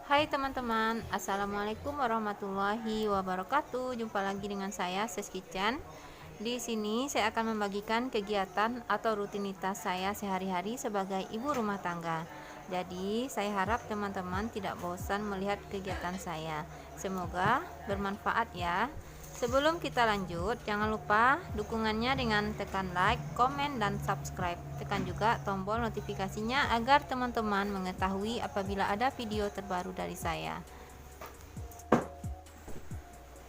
Hai teman-teman, Assalamualaikum warahmatullahi wabarakatuh. Jumpa lagi dengan saya, Ses Kitchen. Di sini saya akan membagikan kegiatan atau rutinitas saya sehari-hari sebagai ibu rumah tangga. Jadi, saya harap teman-teman tidak bosan melihat kegiatan saya. Semoga bermanfaat ya. Sebelum kita lanjut, jangan lupa dukungannya dengan tekan like, komen, dan subscribe. Tekan juga tombol notifikasinya agar teman-teman mengetahui apabila ada video terbaru dari saya.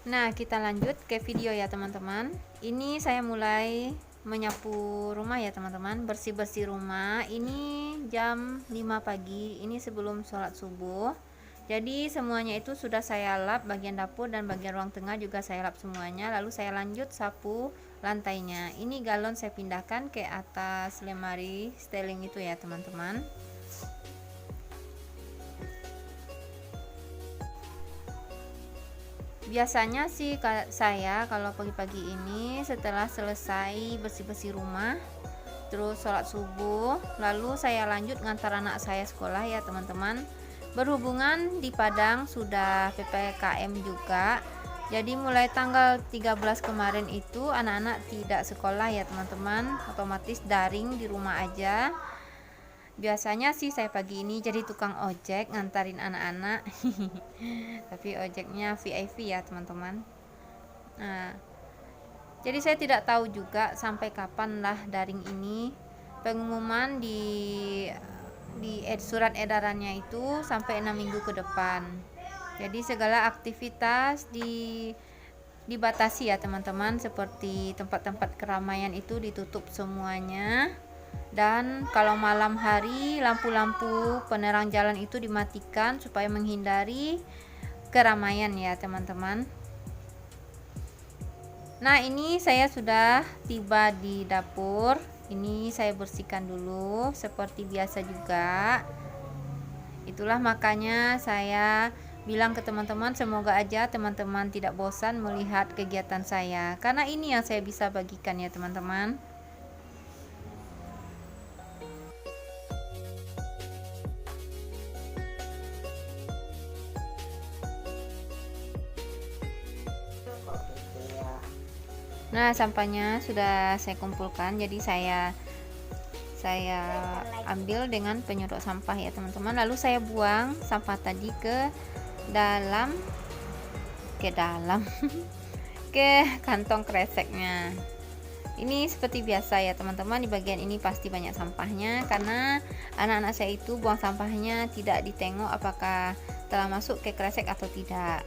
Nah, kita lanjut ke video ya teman-teman. Ini saya mulai menyapu rumah ya teman-teman, bersih-bersih rumah. Ini jam 5 pagi, ini sebelum sholat subuh. Jadi semuanya itu sudah saya lap, bagian dapur dan bagian ruang tengah juga saya lap semuanya. Lalu saya lanjut sapu lantainya. Ini galon saya pindahkan ke atas lemari styling itu ya teman-teman. Biasanya sih saya kalau pagi-pagi ini setelah selesai bersih-bersih rumah, terus sholat subuh, lalu saya lanjut ngantar anak saya sekolah ya teman-teman. Berhubungan di Padang sudah PPKM juga, jadi mulai tanggal 13 kemarin itu anak-anak tidak sekolah ya teman-teman, otomatis daring di rumah aja. Biasanya sih saya pagi ini jadi tukang ojek ngantarin anak-anak tapi ojeknya VIP ya teman-teman. Nah, jadi saya tidak tahu juga sampai kapan lah daring ini. Pengumuman di surat edarannya itu sampai 6 minggu ke depan. Jadi segala aktivitas dibatasi ya teman-teman, seperti tempat-tempat keramaian itu ditutup semuanya. Dan kalau malam hari lampu-lampu penerang jalan itu dimatikan supaya menghindari keramaian ya teman-teman. Nah, ini saya sudah tiba di dapur. Ini saya bersihkan dulu seperti biasa juga. Itulah makanya saya bilang ke teman-teman, semoga aja teman-teman tidak bosan melihat kegiatan saya, karena ini yang saya bisa bagikan ya teman-teman. Nah, sampahnya sudah saya kumpulkan, jadi saya ambil dengan penyedot sampah ya teman-teman. Lalu saya buang sampah tadi ke dalam ke kantong kreseknya. Ini seperti biasa ya teman-teman, di bagian ini pasti banyak sampahnya karena anak-anak saya itu buang sampahnya tidak ditengok apakah telah masuk ke kresek atau tidak.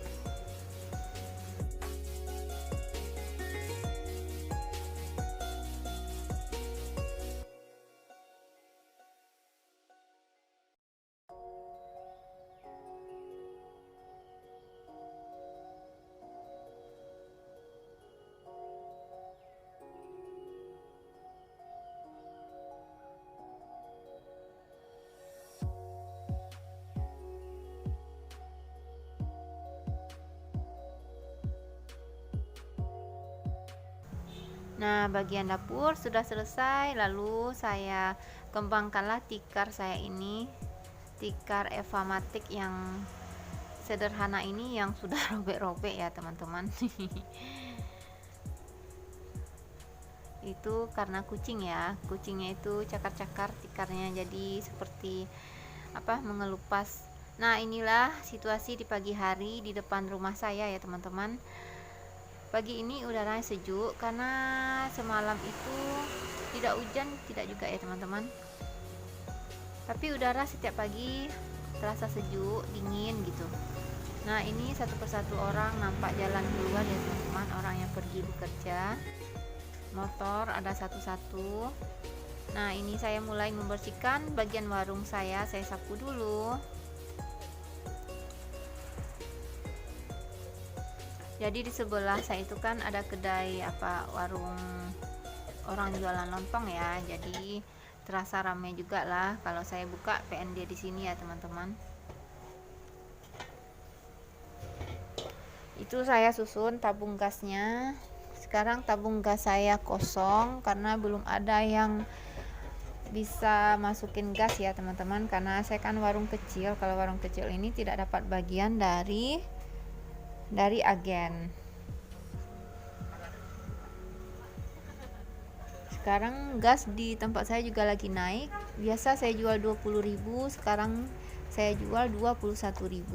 Nah, bagian dapur sudah selesai, lalu saya kembangkanlah tikar saya ini, tikar Evamatic yang sederhana ini yang sudah robek-robek ya teman-teman. Itu karena kucing ya, kucingnya itu cakar-cakar tikarnya, jadi seperti mengelupas. Nah, inilah situasi di pagi hari di depan rumah saya ya teman-teman. Pagi ini udaranya sejuk karena semalam itu tidak hujan, tidak juga ya teman-teman. Tapi udara setiap pagi terasa sejuk, dingin gitu. Nah, ini satu persatu orang nampak jalan keluar ya teman-teman, orang yang pergi bekerja. Motor ada satu-satu. Nah, ini saya mulai membersihkan bagian warung saya sapu dulu. Jadi di sebelah saya itu kan ada kedai warung orang jualan lontong ya. Jadi terasa ramai juga lah kalau saya buka PND di sini ya teman-teman. Itu saya susun tabung gasnya. Sekarang tabung gas saya kosong karena belum ada yang bisa masukin gas ya teman-teman, karena saya kan warung kecil. Kalau warung kecil ini tidak dapat bagian dari agen. Sekarang gas di tempat saya juga lagi naik. Biasa saya jual 20.000, sekarang saya jual 21.000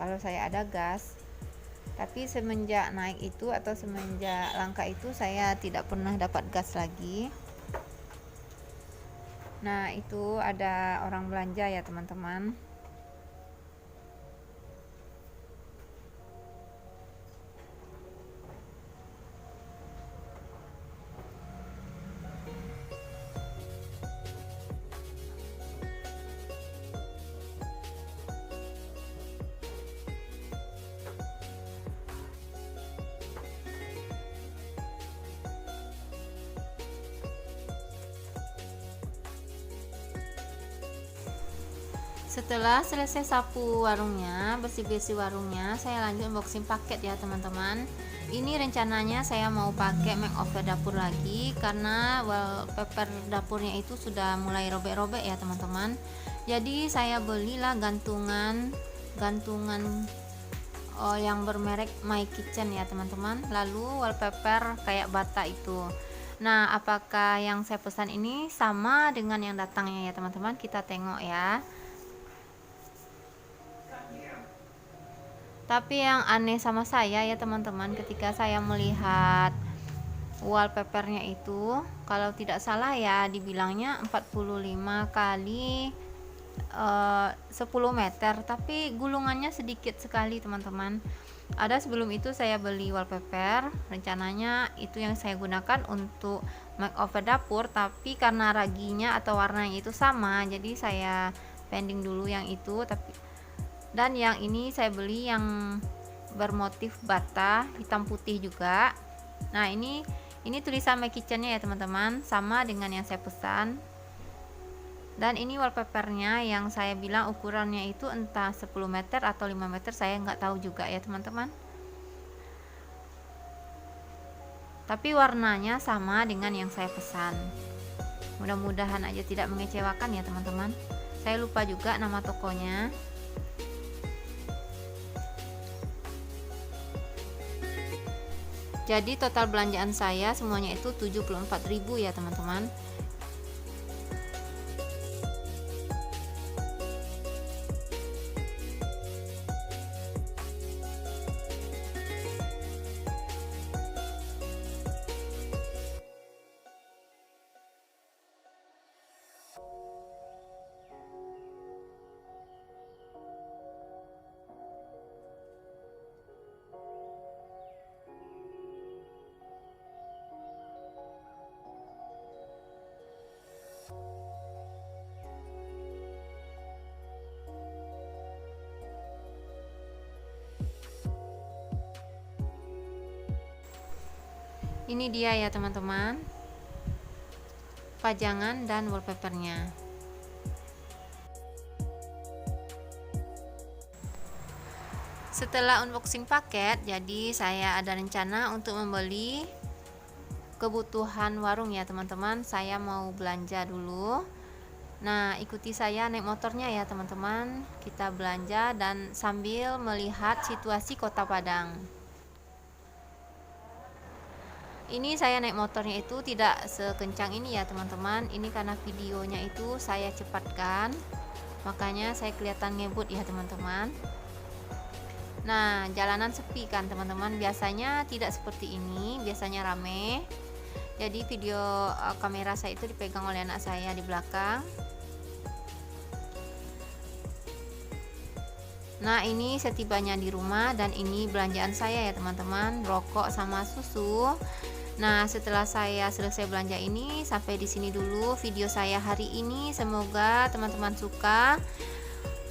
kalau saya ada gas. Tapi semenjak naik itu atau semenjak langka itu, saya tidak pernah dapat gas lagi. Nah, itu ada orang belanja ya teman-teman. Setelah selesai sapu warungnya, bersih-bersih warungnya, saya lanjut unboxing paket ya teman-teman. Ini rencananya saya mau pakai makeover dapur lagi, karena wallpaper dapurnya itu sudah mulai robek-robek ya teman-teman. Jadi saya belilah gantungan yang bermerek My Kitchen ya teman-teman. Lalu wallpaper kayak bata itu. Nah, apakah yang saya pesan ini sama dengan yang datangnya ya teman-teman? Kita tengok ya. Tapi yang aneh sama saya ya teman-teman, ketika saya melihat wallpapernya itu, kalau tidak salah ya dibilangnya 45 kali 10 meter, tapi gulungannya sedikit sekali teman-teman. Ada sebelum itu saya beli wallpaper, rencananya itu yang saya gunakan untuk makeover dapur, tapi karena raginya atau warnanya itu sama, jadi saya pending dulu yang itu. Dan yang ini saya beli yang bermotif bata hitam putih juga. Nah, ini tulisan My Kitchen-nya ya teman-teman, sama dengan yang saya pesan. Dan ini wallpapernya yang saya bilang ukurannya itu entah 10 meter atau 5 meter, saya nggak tahu juga ya teman-teman. Tapi warnanya sama dengan yang saya pesan. Mudah-mudahan aja tidak mengecewakan ya teman-teman. Saya lupa juga nama tokonya. Jadi total belanjaan saya semuanya itu 74.000 ya teman-teman. Ini dia ya teman-teman, pajangan dan wallpapernya. Setelah unboxing paket, jadi saya ada rencana untuk membeli kebutuhan warung ya teman-teman. Saya mau belanja dulu. Nah, ikuti saya naik motornya ya teman-teman. Kita belanja dan sambil melihat situasi Kota Padang. Ini saya naik motornya itu tidak sekencang ini ya teman-teman. Ini karena videonya itu saya cepatkan, makanya saya kelihatan ngebut ya teman-teman. Nah, jalanan sepi kan teman-teman. Biasanya tidak seperti ini, biasanya rame. Jadi video kamera saya itu dipegang oleh anak saya di belakang. Nah, ini setibanya di rumah, dan ini belanjaan saya ya teman-teman, rokok sama susu. Nah, setelah saya selesai belanja ini, sampai di sini dulu video saya hari ini. Semoga teman-teman suka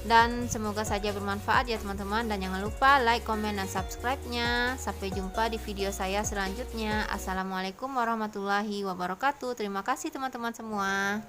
dan semoga saja bermanfaat ya teman-teman. Dan jangan lupa like, komen, dan subscribe-nya. Sampai jumpa di video saya selanjutnya. Assalamualaikum warahmatullahi wabarakatuh. Terima kasih teman-teman semua.